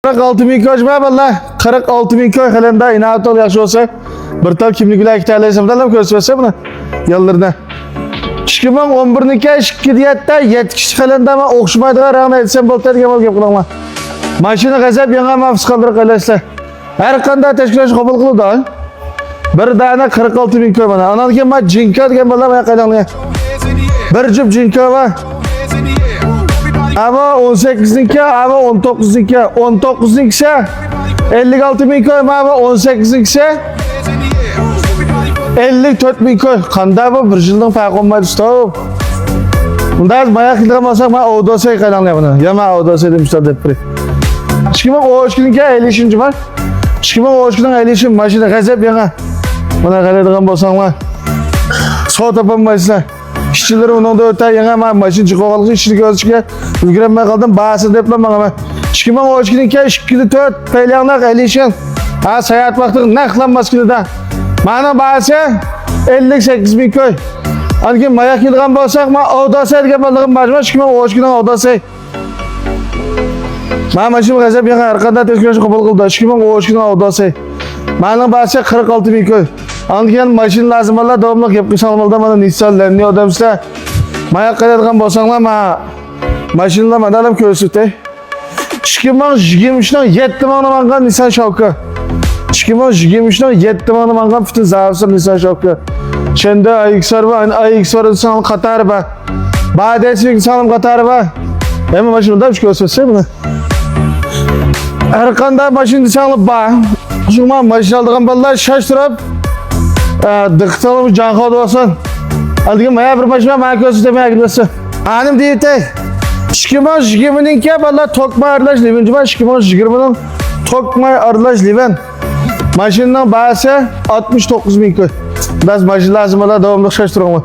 46 bin koy mu valla? 46 bin koy halinde inat ol yaxşı olsa bir tal kimlikler iki tane isimlerle gösterse bunu yıllarına. 2011'nika 2 7 kişi halinde ama okşumaydılar rağmen etsem boltar gemal gep kılama. Maşını gazap yana mafs kaldırıp kalırsa. Her kanda teşkilatı kabul kılı da. Bir tane 46 bin koy bana. Anal ki ma cinka diye bana bana kaynaklı. Bir cüp cinka var. Ama 18'inki ama 19'inki 19'inki 56 bin koy ama 18'inki 54 bin koy. Kanda bu bir yıldan fark olmadı stop. Bunda maya kildıramasak ma odasay kaynaklı bana. Ya ma odasay demişler depri. Çıkıma o aşkınınki 50'şinci var. Çıkıma o aşkının 50'şin maşını gazap yana. Bana kaydırgan bolsan var. Soğut yapamayızlar. İşçileri onun da öte yana maşın çıkıvalık işini gözüküyor. Ülgürenmeye kaldım bağısı deplem bana. Çıkıma o aşkınınki 2-4 peylanlar 50'şin. Ha seyahat vakti naklanmaz ki de. Bana bağısı 58 bin köy. Hani mayak yılgan bolsak ma odası edgen balığın başıma çıkıma o aşkının odası. Ben maşım gazap yana arkada teşkilatı kabul kıldı. Çıkıma o aşkının odası. Bana bağısı 46 bin köy. Anlayan maşın lazım valla devamlı yapmış almalıda bana Nissan ne odamsa. Mayak kaydırgan bolsaklar ma maşınla madalım köysütte. Çıkıma 23'den 7 manı mangan Nissan Şavkı. Çıkıma 23'den 7 manı mangan bütün zavsır Nissan Şavkı. Şimdi AX var, AX var insanın Katarı var. Badesi insanın Katarı var. Hemen maşını da bir şey gösterse bunu. Erkanda maşın insanlık var. Şuna maşın aldığım ballar şaştırıp dıktalım canlı olsun. Aldığım maya bir maşına bana göstermeye gidiyorsun. Hanım değil de. Çıkıma 20'ninki ballar tokma arılaş livinci var. Çıkıma 20'nin tokma arılaş livin. Maşının bağısı 69 bin koy. Biraz maşın lazım ola devamlı şaştırma.